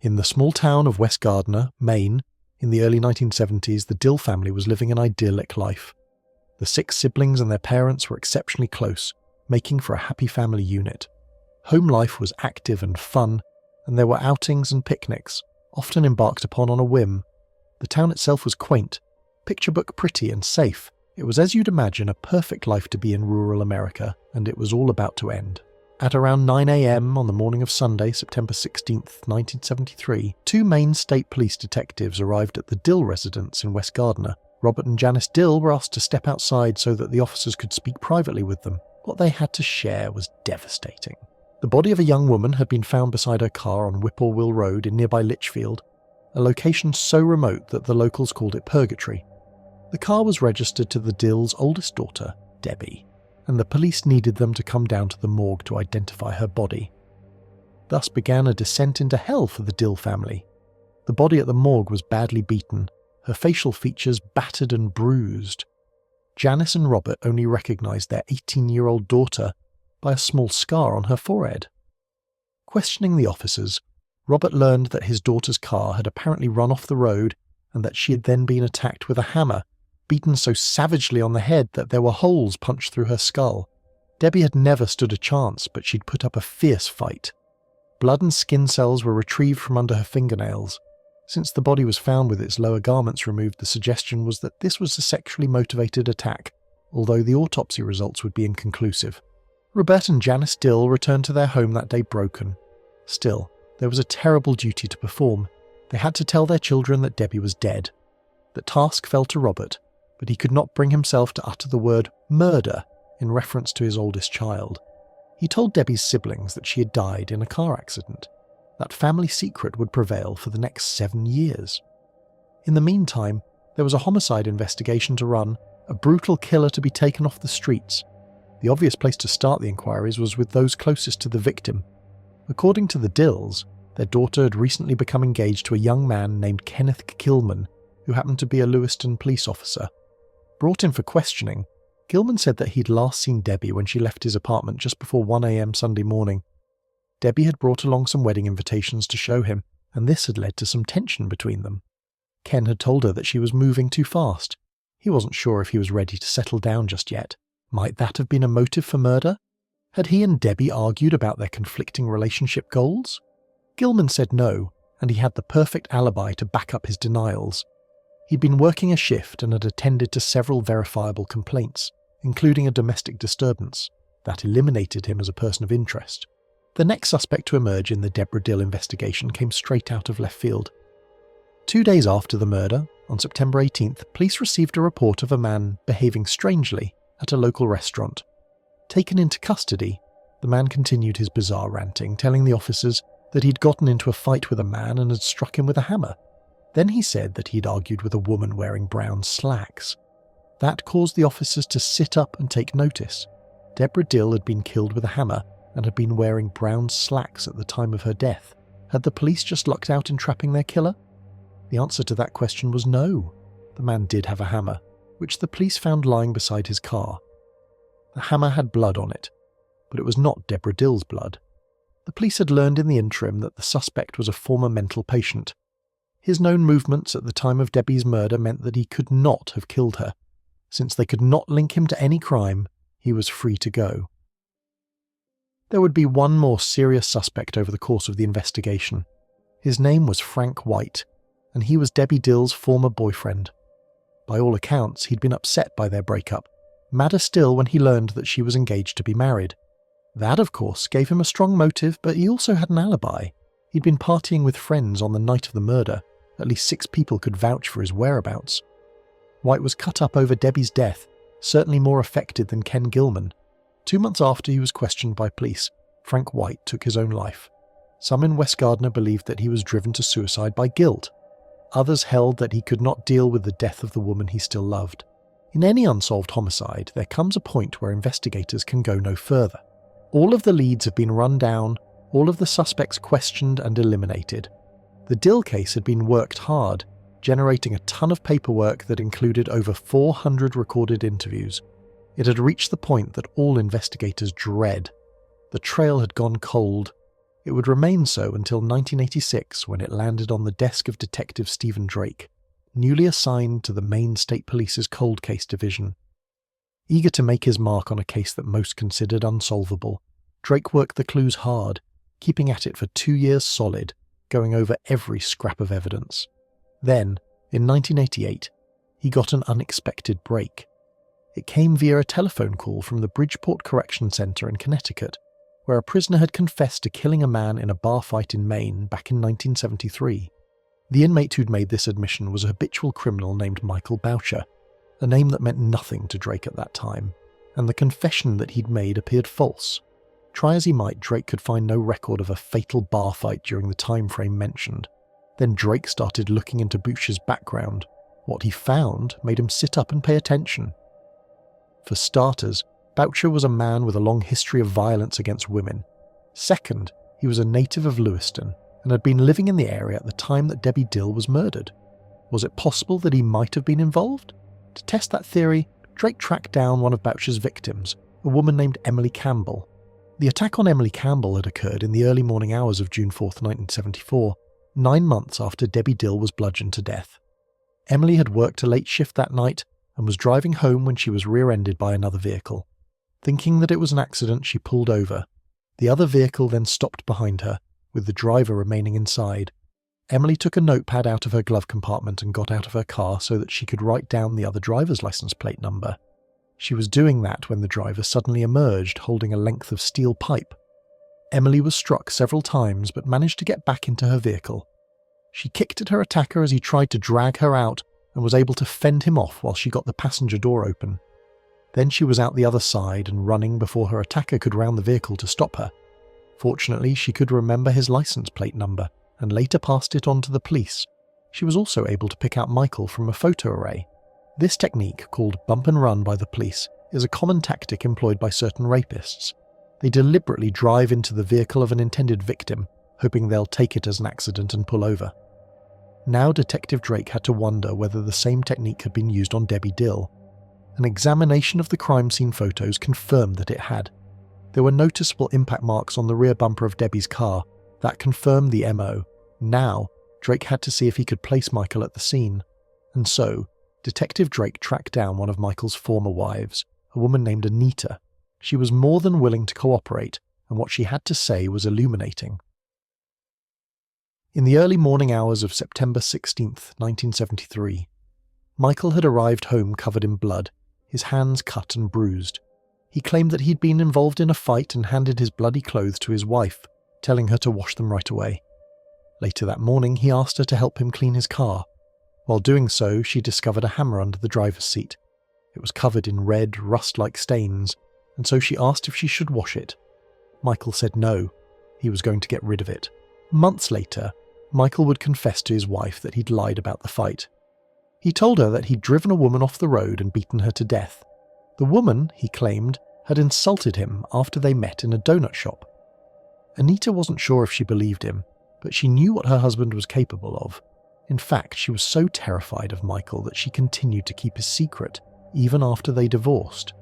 In the small town of West Gardner, Maine, in the early 1970s, the Dill family was living an idyllic life. The 6 siblings and their parents were exceptionally close, making for a happy family unit. Home life was active and fun, and there were outings and picnics, often embarked upon on a whim. The town itself was quaint, picture book pretty and safe. It was, as you'd imagine, a perfect life to be in rural America, and it was all about to end. At around 9 a.m. on the morning of Sunday, September 16th, 1973, 2 Maine State Police detectives arrived at the Dill residence in West Gardner. Robert and Janice Dill were asked to step outside so that the officers could speak privately with them. What they had to share was devastating. The body of a young woman had been found beside her car on Whippoorwill Road in nearby Litchfield, a location so remote that the locals called it Purgatory. The car was registered to the Dills' oldest daughter, Debbie, and the police needed them to come down to the morgue to identify her body. Thus began a descent into hell for the Dill family. The body at the morgue was badly beaten, her facial features battered and bruised. Janice and Robert only recognised their 18-year-old daughter by a small scar on her forehead. Questioning the officers, Robert learned that his daughter's car had apparently run off the road and that she had then been attacked with a hammer, beaten so savagely on the head that there were holes punched through her skull. Debbie had never stood a chance, but she'd put up a fierce fight. Blood and skin cells were retrieved from under her fingernails. Since the body was found with its lower garments removed, the suggestion was that this was a sexually motivated attack, although the autopsy results would be inconclusive. Robert and Janice Dill returned to their home that day broken. Still, there was a terrible duty to perform. They had to tell their children that Debbie was dead. The task fell to Robert, but he could not bring himself to utter the word murder in reference to his oldest child. He told Debbie's siblings that she had died in a car accident. That family secret would prevail for the next 7 years. In the meantime, there was a homicide investigation to run, a brutal killer to be taken off the streets. The obvious place to start the inquiries was with those closest to the victim. According to the Dills, their daughter had recently become engaged to a young man named Kenneth Gilman, who happened to be a Lewiston police officer. Brought in for questioning, Gilman said that he'd last seen Debbie when she left his apartment just before 1 a.m. Sunday morning. Debbie had brought along some wedding invitations to show him, and this had led to some tension between them. Ken had told her that she was moving too fast. He wasn't sure if he was ready to settle down just yet. Might that have been a motive for murder? Had he and Debbie argued about their conflicting relationship goals? Gilman said no, and he had the perfect alibi to back up his denials. He'd been working a shift and had attended to several verifiable complaints, including a domestic disturbance. That eliminated him as a person of interest. The next suspect to emerge in the Deborah Dill investigation came straight out of left field. 2 days after the murder, on September 18th, police received a report of a man behaving strangely at a local restaurant. Taken into custody, the man continued his bizarre ranting, telling the officers that he'd gotten into a fight with a man and had struck him with a hammer. Then he said that he'd argued with a woman wearing brown slacks. That caused the officers to sit up and take notice. Deborah Dill had been killed with a hammer and had been wearing brown slacks at the time of her death. Had the police just lucked out in trapping their killer? The answer to that question was no. The man did have a hammer, which the police found lying beside his car. The hammer had blood on it, but it was not Deborah Dill's blood. The police had learned in the interim that the suspect was a former mental patient. His known movements at the time of Debbie's murder meant that he could not have killed her. Since they could not link him to any crime, he was free to go. There would be one more serious suspect over the course of the investigation. His name was Frank White, and he was Debbie Dill's former boyfriend. By all accounts, he'd been upset by their breakup, madder still when he learned that she was engaged to be married. That, of course, gave him a strong motive, but he also had an alibi. He'd been partying with friends on the night of the murder. At least 6 people could vouch for his whereabouts. White was cut up over Debbie's death, certainly more affected than Ken Gilman. 2 months after he was questioned by police, Frank White took his own life. Some in West Gardner believed that he was driven to suicide by guilt. Others held that he could not deal with the death of the woman he still loved. In any unsolved homicide, there comes a point where investigators can go no further. All of the leads have been run down, all of the suspects questioned and eliminated. The Dill case had been worked hard, generating a ton of paperwork that included over 400 recorded interviews. It had reached the point that all investigators dread. The trail had gone cold. It would remain so until 1986, when it landed on the desk of Detective Stephen Drake, newly assigned to the Maine State Police's Cold Case Division. Eager to make his mark on a case that most considered unsolvable, Drake worked the clues hard, keeping at it for 2 years solid, going over every scrap of evidence. Then, in 1988, he got an unexpected break. It came via a telephone call from the Bridgeport Correction Center in Connecticut, where a prisoner had confessed to killing a man in a bar fight in Maine back in 1973. The inmate who'd made this admission was a habitual criminal named Michael Boucher, a name that meant nothing to Drake at that time, and the confession that he'd made appeared false. Try as he might, Drake could find no record of a fatal bar fight during the time frame mentioned. Then Drake started looking into Boucher's background. What he found made him sit up and pay attention. For starters, Boucher was a man with a long history of violence against women. Second, he was a native of Lewiston and had been living in the area at the time that Debbie Dill was murdered. Was it possible that he might have been involved? To test that theory, Drake tracked down one of Boucher's victims, a woman named Emily Campbell. The attack on Emily Campbell had occurred in the early morning hours of June 4, 1974, 9 months after Debbie Dill was bludgeoned to death. Emily had worked a late shift that night and was driving home when she was rear-ended by another vehicle. Thinking that it was an accident, she pulled over. The other vehicle then stopped behind her, with the driver remaining inside. Emily took a notepad out of her glove compartment and got out of her car so that she could write down the other driver's license plate number. She was doing that when the driver suddenly emerged holding a length of steel pipe. Emily was struck several times but managed to get back into her vehicle. She kicked at her attacker as he tried to drag her out and was able to fend him off while she got the passenger door open. Then she was out the other side and running before her attacker could round the vehicle to stop her. Fortunately, she could remember his license plate number and later passed it on to the police. She was also able to pick out Michael from a photo array. This technique, called bump and run by the police, is a common tactic employed by certain rapists. They deliberately drive into the vehicle of an intended victim, hoping they'll take it as an accident and pull over. Now Detective Drake had to wonder whether the same technique had been used on Debbie Dill. An examination of the crime scene photos confirmed that it had. There were noticeable impact marks on the rear bumper of Debbie's car. That confirmed the MO. Now, Drake had to see if he could place Michael at the scene. And so, Detective Drake tracked down one of Michael's former wives, a woman named Anita. She was more than willing to cooperate, and what she had to say was illuminating. In the early morning hours of September 16, 1973, Michael had arrived home covered in blood, his hands cut and bruised. He claimed that he'd been involved in a fight and handed his bloody clothes to his wife, telling her to wash them right away. Later that morning, he asked her to help him clean his car. While doing so, she discovered a hammer under the driver's seat. It was covered in red, rust-like stains, and so she asked if she should wash it. Michael said no. He was going to get rid of it. Months later, Michael would confess to his wife that he'd lied about the fight. He told her that he'd driven a woman off the road and beaten her to death. The woman, he claimed, had insulted him after they met in a donut shop. Anita wasn't sure if she believed him, but she knew what her husband was capable of. In fact, she was so terrified of Michael that she continued to keep his secret, even after they divorced.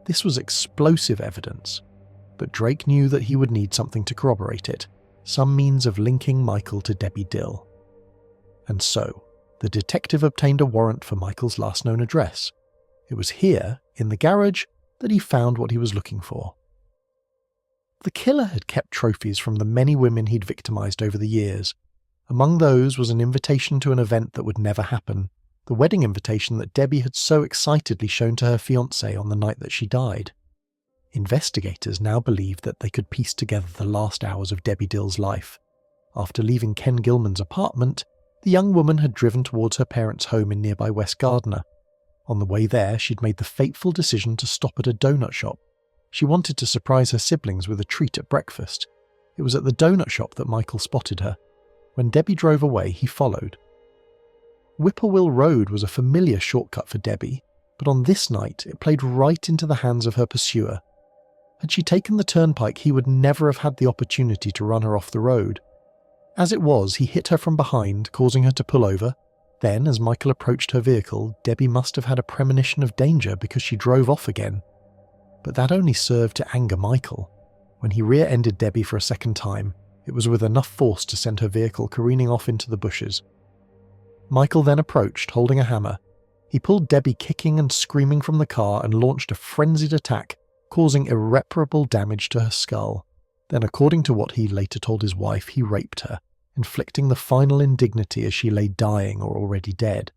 This was explosive evidence, but Drake knew that he would need something to corroborate it, some means of linking Michael to Debbie Dill. And so, the detective obtained a warrant for Michael's last known address. It was here, in the garage, that he found what he was looking for. The killer had kept trophies from the many women he'd victimized over the years. Among those was an invitation to an event that would never happen, the wedding invitation that Debbie had so excitedly shown to her fiancé on the night that she died. Investigators now believed that they could piece together the last hours of Debbie Dill's life. After leaving Ken Gilman's apartment, the young woman had driven towards her parents' home in nearby West Gardner. On the way there, she'd made the fateful decision to stop at a donut shop. She wanted to surprise her siblings with a treat at breakfast. It was at the donut shop that Michael spotted her. When Debbie drove away, he followed. Whippoorwill Road was a familiar shortcut for Debbie, but on this night it played right into the hands of her pursuer. Had she taken the turnpike, he would never have had the opportunity to run her off the road. As it was, he hit her from behind, causing her to pull over. Then, as Michael approached her vehicle, Debbie must have had a premonition of danger because she drove off again. But that only served to anger Michael. When he rear-ended Debbie for a second time, It was with enough force to send her vehicle careening off into the bushes. Michael then approached, holding a hammer. He pulled Debbie kicking and screaming from the car and launched a frenzied attack, causing irreparable damage to her skull. Then, according to what he later told his wife, he raped her, inflicting the final indignity as she lay dying or already dead.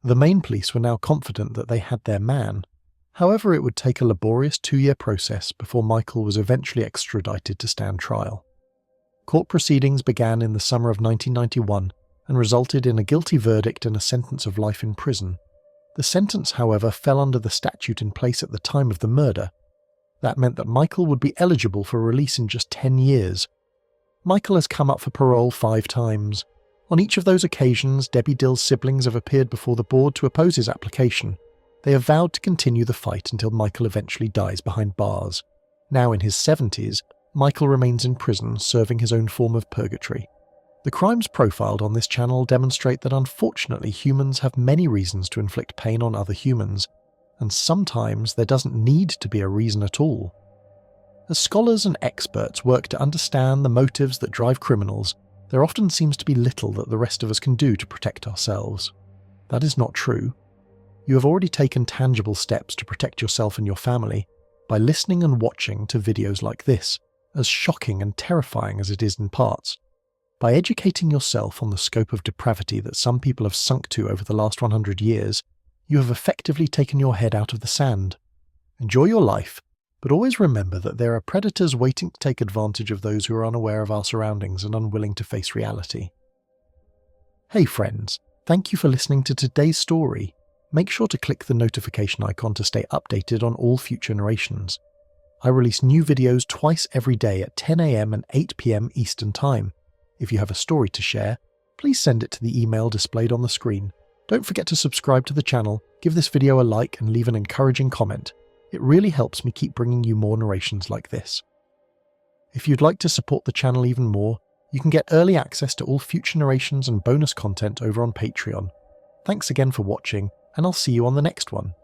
The Maine police were now confident that they had their man. However, it would take a laborious 2-year process before Michael was eventually extradited to stand trial. Court proceedings began in the summer of 1991 and resulted in a guilty verdict and a sentence of life in prison. The sentence, however, fell under the statute in place at the time of the murder. That meant that Michael would be eligible for release in just 10 years. Michael has come up for parole 5 times. On each of those occasions, Debbie Dill's siblings have appeared before the board to oppose his application. They have vowed to continue the fight until Michael eventually dies behind bars. Now in his 70s, Michael remains in prison, serving his own form of purgatory. The crimes profiled on this channel demonstrate that unfortunately humans have many reasons to inflict pain on other humans, and sometimes there doesn't need to be a reason at all. As scholars and experts work to understand the motives that drive criminals, there often seems to be little that the rest of us can do to protect ourselves. That is not true. You have already taken tangible steps to protect yourself and your family by listening and watching to videos like this, as shocking and terrifying as it is in parts. By educating yourself on the scope of depravity that some people have sunk to over the last 100 years, you have effectively taken your head out of the sand. Enjoy your life, but always remember that there are predators waiting to take advantage of those who are unaware of our surroundings and unwilling to face reality. Hey friends, thank you for listening to today's story. Make sure to click the notification icon to stay updated on all future narrations. I release new videos twice every day at 10 AM and 8 PM Eastern Time. If you have a story to share, please send it to the email displayed on the screen. Don't forget to subscribe to the channel, give this video a like and leave an encouraging comment. It really helps me keep bringing you more narrations like this. If you'd like to support the channel even more, you can get early access to all future narrations and bonus content over on Patreon. Thanks again for watching, and I'll see you on the next one.